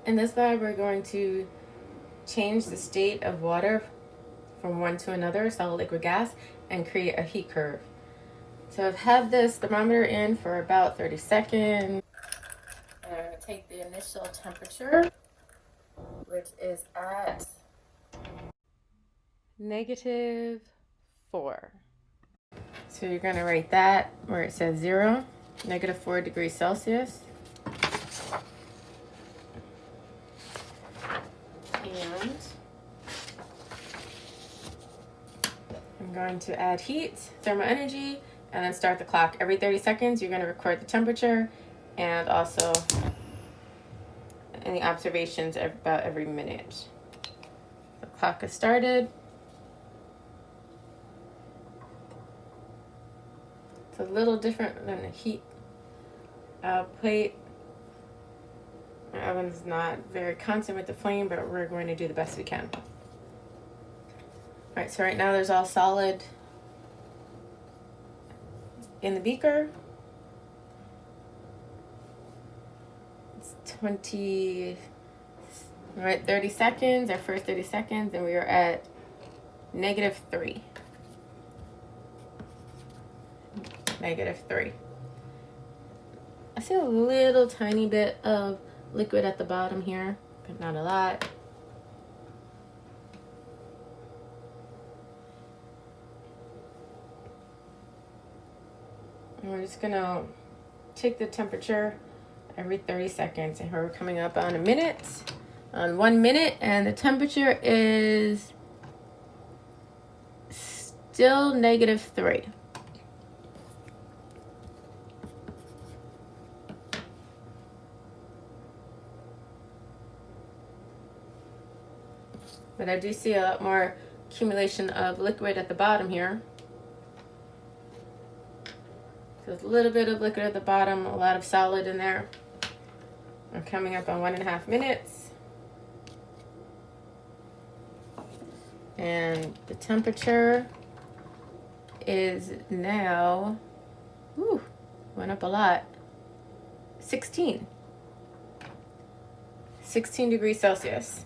In this lab, we're going to change the state of water from one to another, solid, liquid, gas, and create a heat curve. So I've had this thermometer in for about 30 seconds. And I'm going to take the initial temperature, which is at -4. So you're going to write that where it says 0, -4 degrees Celsius. And I'm going to add heat, thermal energy, and then start the clock. Every 30 seconds, you're going to record the temperature and also any observations about every minute. The clock has started. It's a little different than a heat plate. Our oven's not very constant with the flame, but we're going to do the best we can. All right, so right now there's all solid in the beaker. It's 30 seconds, our first 30 seconds, and we are at -3. -3. I see a little tiny bit of liquid at the bottom here, but not a lot. And we're just gonna take the temperature every 30 seconds, and we're coming up on 1 minute, and the temperature is still -3. But I do see a lot more accumulation of liquid at the bottom here. So there's a little bit of liquid at the bottom, a lot of solid in there. We're coming up on 1.5 minutes. And the temperature is now, went up a lot, 16 degrees Celsius.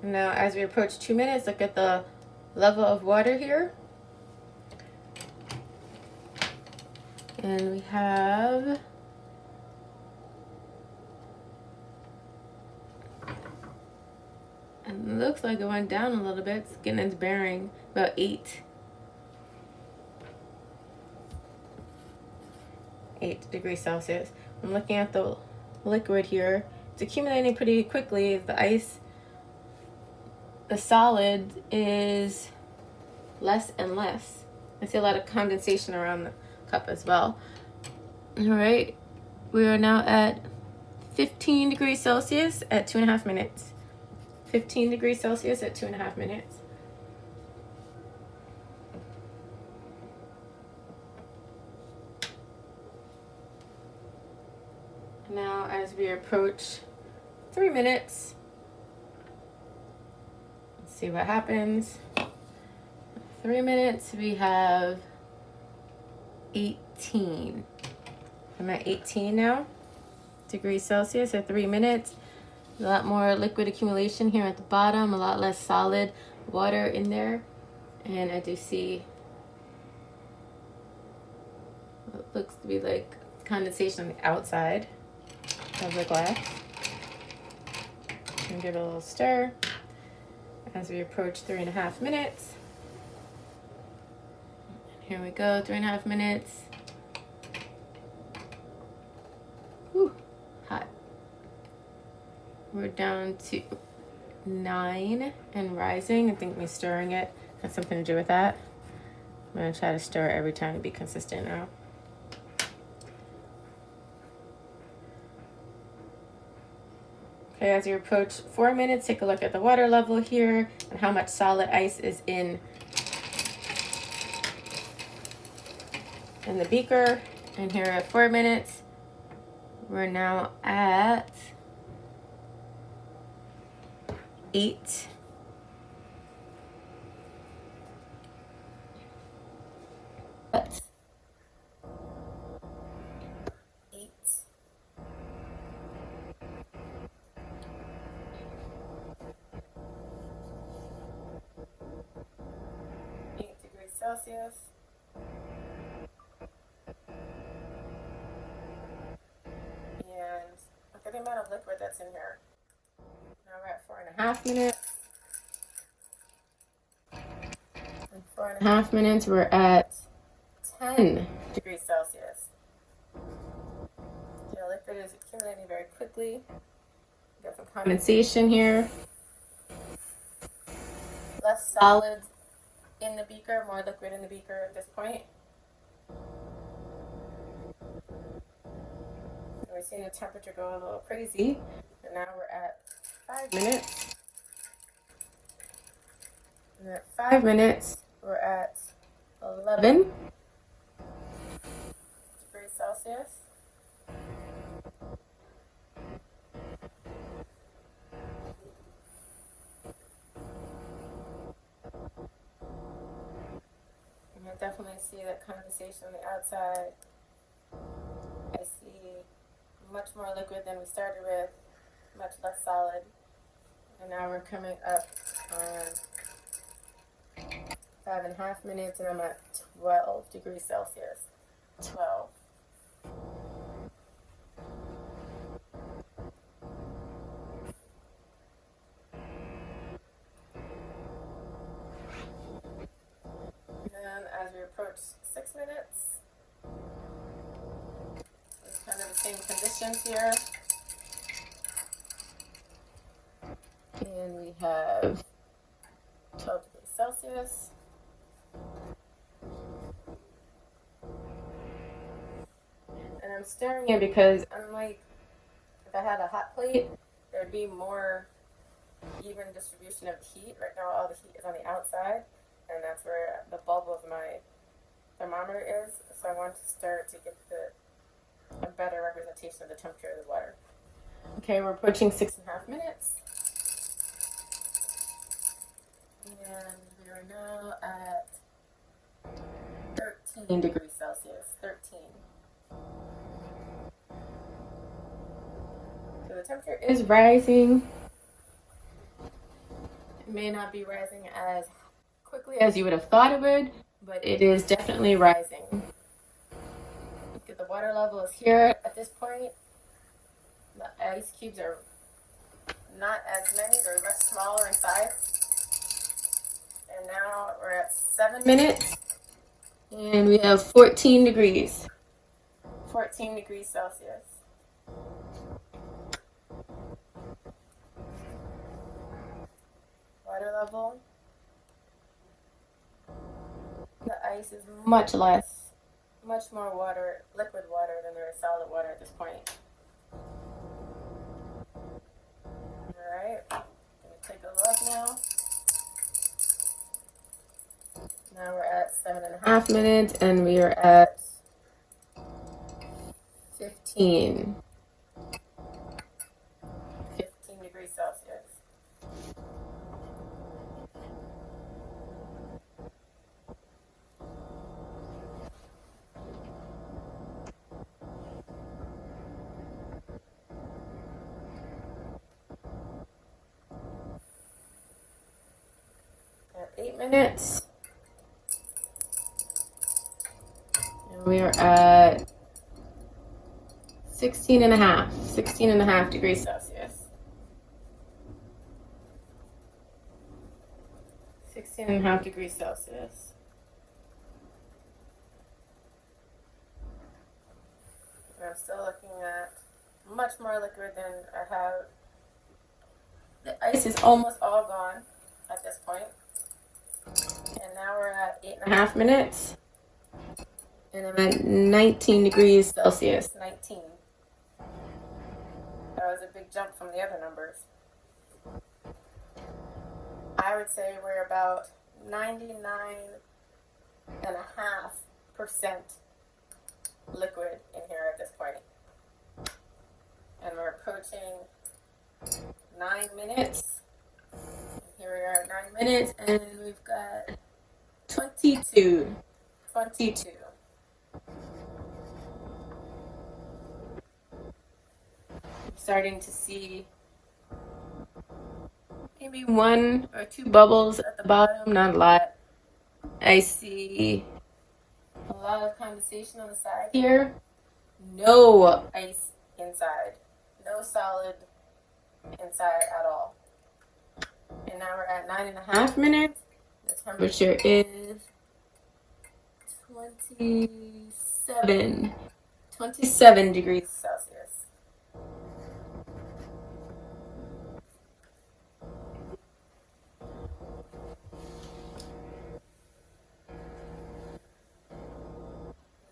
Now, as we approach 2 minutes, look at the level of water here. And we have and it looks like it went down a little bit. It's getting its bearing, about 8 degrees Celsius. I'm looking at the liquid here. It's accumulating pretty quickly. The solid is less and less. I see a lot of condensation around the cup as well. All right, we are now at 15 degrees Celsius at 2.5 minutes. 15 degrees Celsius at 2.5 minutes. Now, as we approach 3 minutes, let's see what happens. 3 minutes, we have 18. I'm at 18 now, degrees Celsius at 3 minutes. A lot more liquid accumulation here at the bottom, a lot less solid water in there. And I do see what looks to be like condensation on the outside of the glass. And give it a little stir as we approach 3.5 minutes. Here we go, 3.5 minutes. Whew, hot. We're down to 9 and rising. I think me stirring it has something to do with that. I'm gonna try to stir it every time to be consistent now. Okay, as you approach 4 minutes, take a look at the water level here and how much solid ice is in the beaker. And here at 4 minutes, we're now at 8 Celsius. And look at the amount of liquid that's in here. Now we're at 4.5 minutes. In 4.5 minutes, we're at 10 degrees Celsius. The liquid is accumulating very quickly. Got some condensation here. Less solids in the beaker, more liquid in the beaker at this point. And we're seeing the temperature go a little crazy. And now we're at 5 minutes. And at 5 minutes, we're at 11 degrees Celsius. And I definitely see that condensation on the outside. I see much more liquid than we started with, much less solid. And now we're coming up on 5.5 minutes, and I'm at 12 degrees Celsius. 12. And then as we approach 6 minutes, it's kind of the same conditions here. And we have 12 degrees Celsius. And I'm stirring it because unlike if I had a hot plate, there'd be more even distribution of the heat. Right now all the heat is on the outside, and that's where the bulb of my thermometer is. So I want to stir to get a better representation of the temperature of the water. Okay, we're approaching 6.5 minutes. And we are now at 13 degrees Celsius. 13. So the temperature is rising. It may not be rising as quickly as you would have thought it would, but it is definitely rising. Look at the water level is here at this point. The ice cubes are not as many, they're much smaller in size. And now we're at 7 minutes, and we have 14 degrees. 14 degrees Celsius. Water level. The ice is much less, much more water, liquid water than there is solid water at this point. Alright, gonna take a look now. Now we're at 7.5 minutes, and we are at 15 degrees Celsius. At 8 minutes, and we are at 16 and a half degrees Celsius. 16.5 degrees Celsius. And I'm still looking at much more liquid than I have. The ice is almost all gone at this point. And now we're at 8.5 minutes. And I'm at 19 degrees Celsius. 19. That was a big jump from the other numbers. I would say we're about 99.5% liquid in here at this point. And we're approaching 9 minutes. Here we are at 9 minutes, and we've got 22. I'm starting to see maybe 1 or 2 bubbles at the bottom, not a lot. I see a lot of condensation on the side here. No ice inside. No solid inside at all. And now we're at 9.5 minutes. The temperature is 27 degrees Celsius.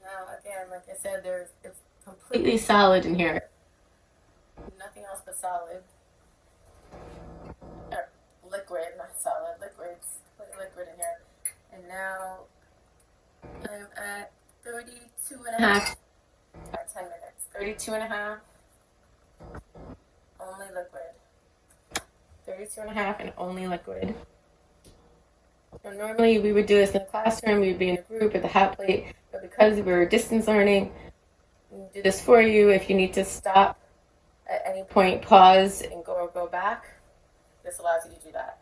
Now again, like I said, it's completely solid in here. Nothing else but solid. Or liquid, not solid. Liquid's completely liquid in here. And now I'm at 32 and a half at 10 minutes. 32 and a half, only liquid. 32 and a half and only liquid. So normally we would do this in the classroom, we'd be in a group at the hot plate, but because we're distance learning, we do this for you. If you need to stop at any point, pause and go back, this allows you to do that.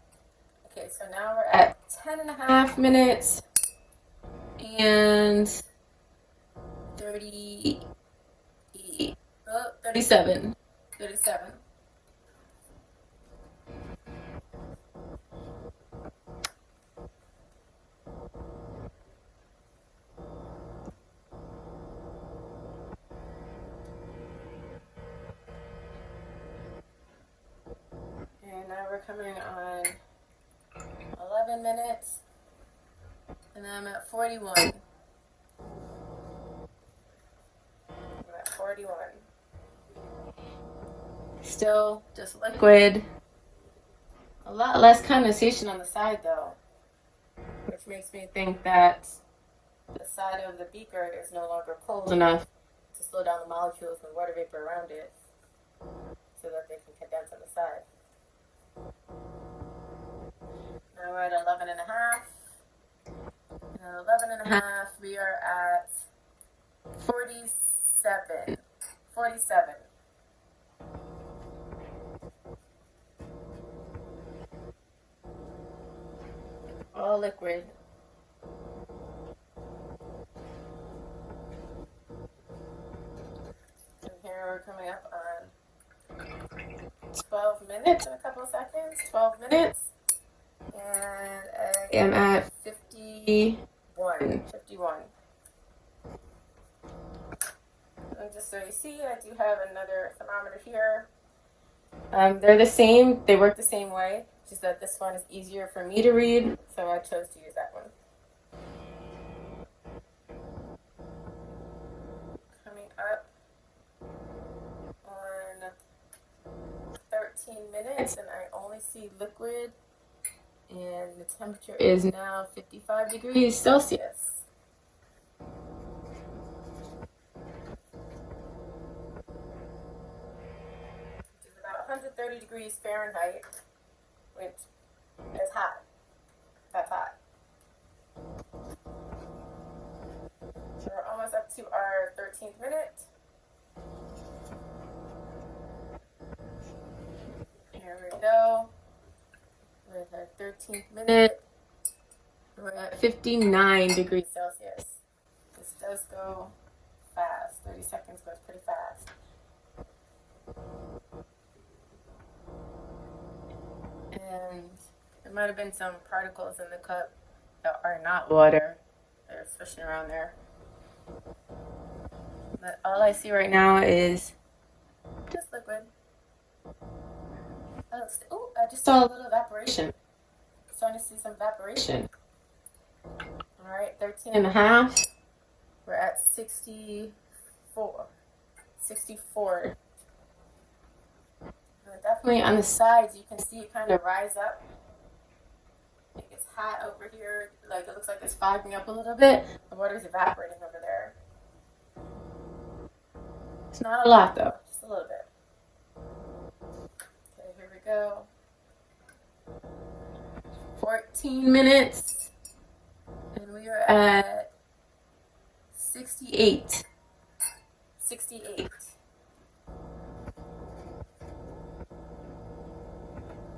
Okay, so now we're at 10 and a half minutes and 37. And now we're coming on 11 minutes, and I'm at 41. I'm at 41. Still just liquid. A lot less condensation on the side though, which makes me think that the side of the beaker is no longer cold enough to slow down the molecules and water vapor around it so that they can condense on the side. Now we're at 11 and a half. And at 11 and a half, we are at 47. 47. All liquid. And here we're coming up on 12 minutes in a couple of seconds. 12 minutes. And I am at 51. 51. And just so you see, I do have another thermometer here. They're the same. They work the same way. Just that this one is easier for me to read, so I chose to use that one. Coming up on 13 minutes, and I only see liquid, and the temperature is now 55 degrees Celsius. Which is about 130 degrees Fahrenheit, which is hot. That's hot. So we're almost up to our 13th minute. Here we go. With our 13th minute. We're at 59 degrees Celsius. This does go fast. 30 seconds goes pretty fast. And there might have been some particles in the cup that are not water. They're swishing around there. But all I see right now is just liquid. Oh, I just saw a little evaporation. Starting to see some evaporation. All right, 13 and a half. We're at 64. 64. And definitely on the sides, you can see it kind of rise up. It gets hot over here. Like it looks like it's fogging up a little bit. The water's evaporating over there. It's not a lot though, just a little bit. Okay, here we go. 14 minutes. And we are at 68. 68.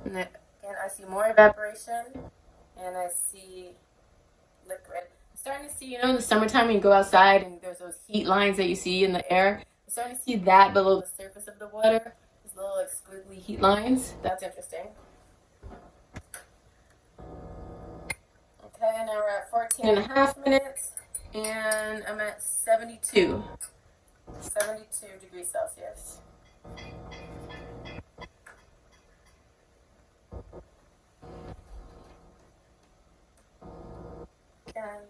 And again, I see more evaporation, and I see liquid. I'm starting to see, you know, in the summertime when you go outside and there's those heat lines that you see in the air. I'm starting to see that below the surface of the water. These little like squiggly heat lines. That's interesting. Okay, now we're at 14 and a half minutes, and I'm at 72 degrees Celsius. Again,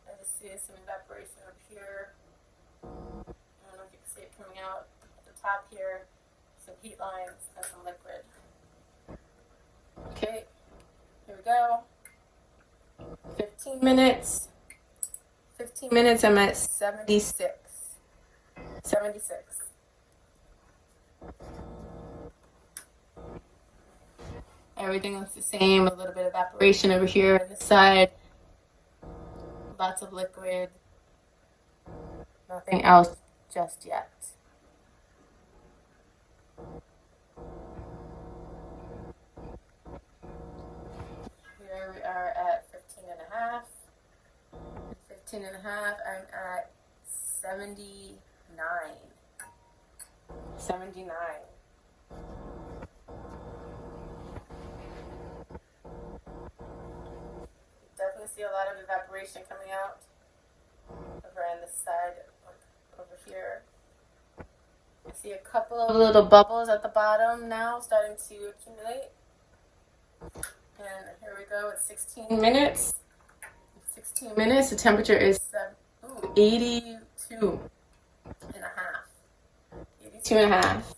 I just see some evaporation up here. I don't know if you can see it coming out at the top here. Some heat lines and some liquid. Okay, here we go. 15 minutes. 15 minutes, I'm at 76. 76. Everything looks the same. A little bit of evaporation over here on this side. Lots of liquid. Nothing else just yet. Here we are at 15 and a half. 15 and a half, I'm at 79. 79. Definitely see a lot of evaporation coming out over on this side, over here. I see a couple of little bubbles at the bottom now starting to accumulate. And here we go at 16 minutes. 16 minutes, the temperature is 82 and a half. 82 and a half.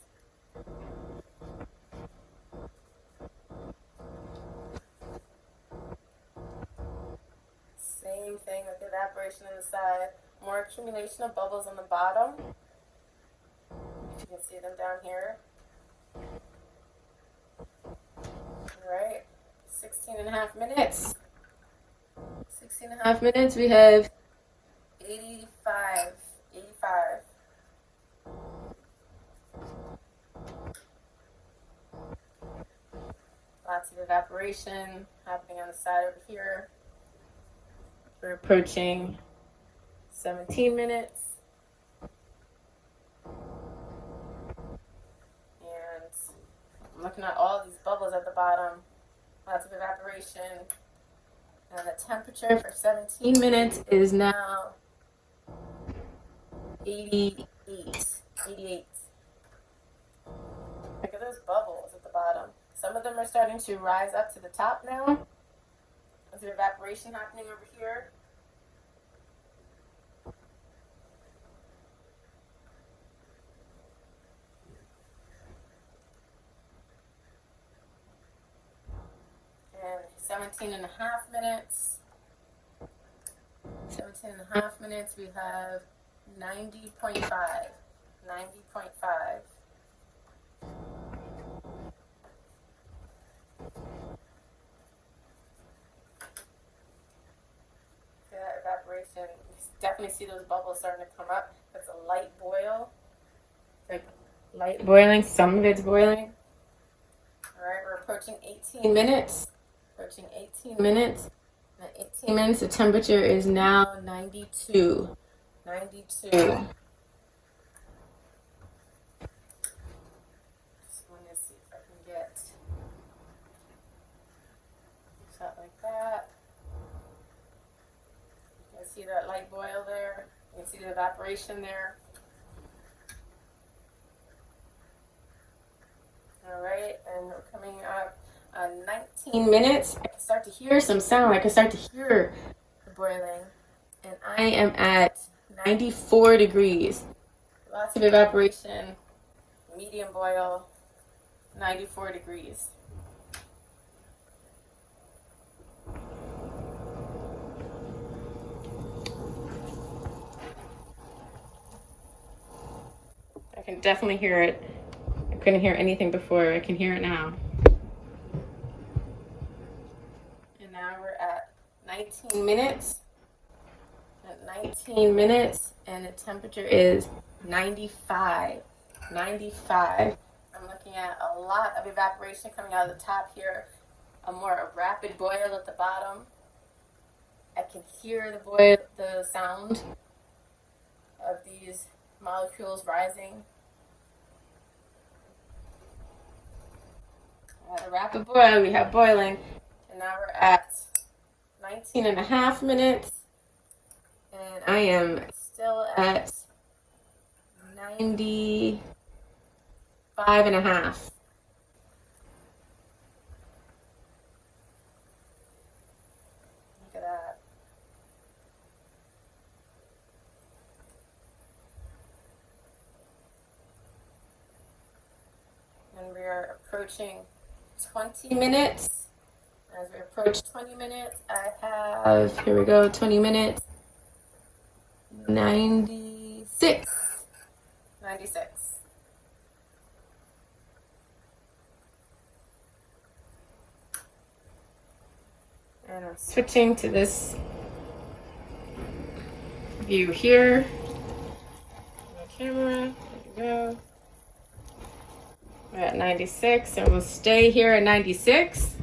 Same thing with the evaporation on the side. More accumulation of bubbles on the bottom. If you can see them down here. Alright, 16 and a half minutes. 16 and a half minutes, we have 85. Lots of evaporation happening on the side over here. We're approaching 17 minutes. And I'm looking at all these bubbles at the bottom. Lots of evaporation. And the temperature for 17 minutes is now 88. Look at those bubbles at the bottom. Some of them are starting to rise up to the top now. There's evaporation happening over here. And 17 and a half minutes. 17 and a half minutes, we have 90.5. 90.5. Evaporation. You definitely see those bubbles starting to come up. That's a light boil. Like light boiling. Some of it's boiling. All right, we're approaching 18 minutes. Approaching 18 minutes. At 18 minutes, the temperature is now 92. 92. Just want to see if I can get a shot like that. You can see that light boil there. You can see the evaporation there. All right, and we're coming up on 19 minutes. I can start to hear some sound. I can start to hear the boiling. And I am at 94 degrees. Lots of evaporation. Medium boil. 94 degrees. I can definitely hear it. I couldn't hear anything before. I can hear it now. And now we're at 19 minutes. At 19 minutes, and the temperature is 95. 95. I'm looking at a lot of evaporation coming out of the top here. A more rapid boil at the bottom. I can hear the sound of these molecules rising. At a rapid boil, we have boiling, and now we're at 19 and a half minutes, and I am still at 95 and a half. Look at that. And we are approaching 20 minutes. As we approach 20 minutes, I have, here we go, 20 minutes, 96. 96. And I'm switching to this view here. My camera, there we go. We're at 96, and we'll stay here at 96.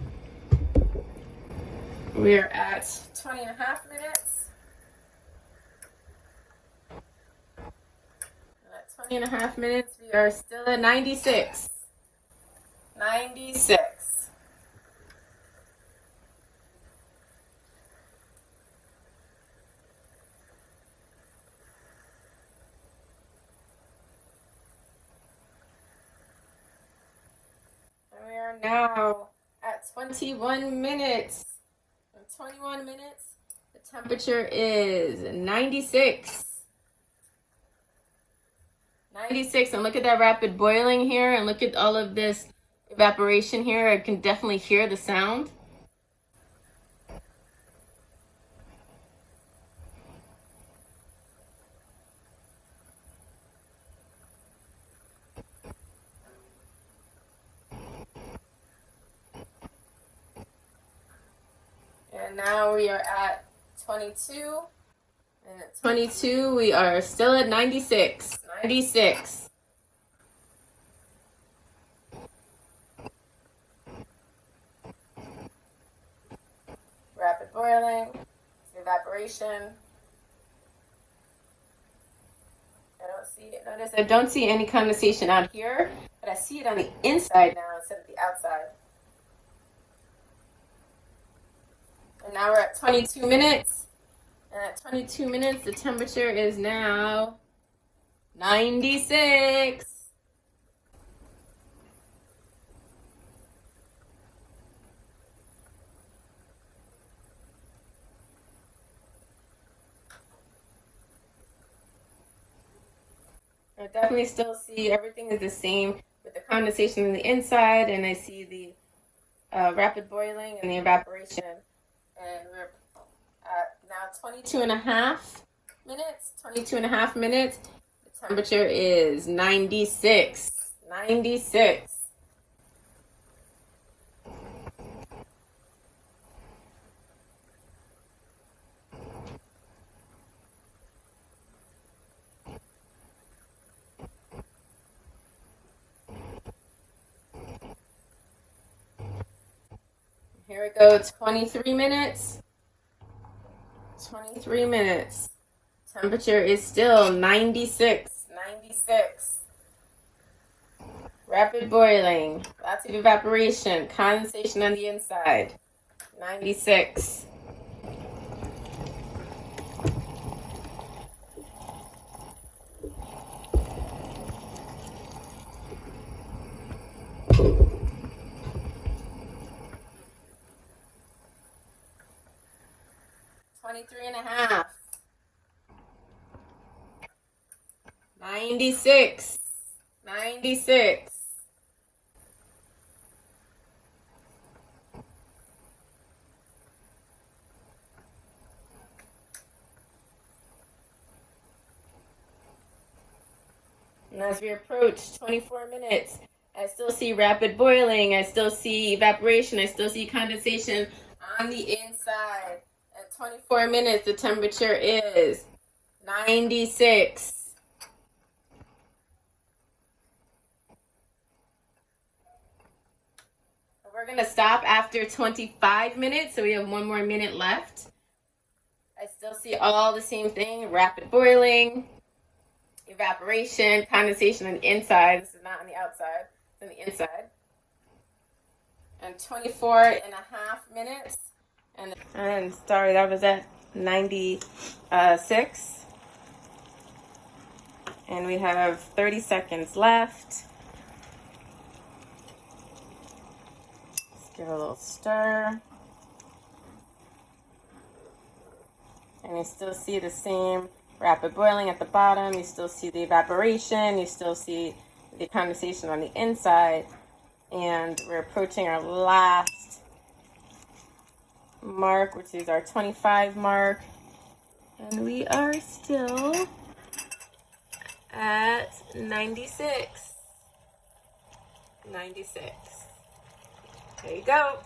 We're at 20 and a half minutes. And at 20 and a half minutes, we are still at 96. 96. And we are now at 21 minutes. In 21 minutes, the temperature is 96. 96, and look at that rapid boiling here, and look at all of this evaporation here. I can definitely hear the sound. And now we are at 22. And at 22, we are still at 96. 96. Rapid boiling, evaporation. Notice I don't see any condensation out here, but I see it on the inside now instead of the outside. And now we're at 22 minutes. And at 22 minutes, the temperature is now 96. I definitely still see everything is the same with the condensation on the inside, and I see the rapid boiling and the evaporation. And we're at now 22 and a half minutes. 22 and a half minutes. The temperature is 96. 96. Here we go, 23 minutes. 23 minutes. Temperature is still 96. 96. Rapid boiling. Lots of evaporation. Condensation on the inside. 96. Three and a half. 96. 96. And as we approach 24 minutes, I still see rapid boiling. I still see evaporation. I still see condensation on the inside. 24 minutes, the temperature is 96. We're going to stop after 25 minutes, so we have one more minute left. I still see all the same thing, rapid boiling, evaporation, condensation on the inside. This is not on the outside, it's on the inside. And 24 and a half minutes. And sorry, that was at 96. And we have 30 seconds left. Let's give it a little stir. And you still see the same rapid boiling at the bottom. You still see the evaporation. You still see the condensation on the inside. And we're approaching our last mark, which is our 25 mark. And we are still at 96. 96. There you go.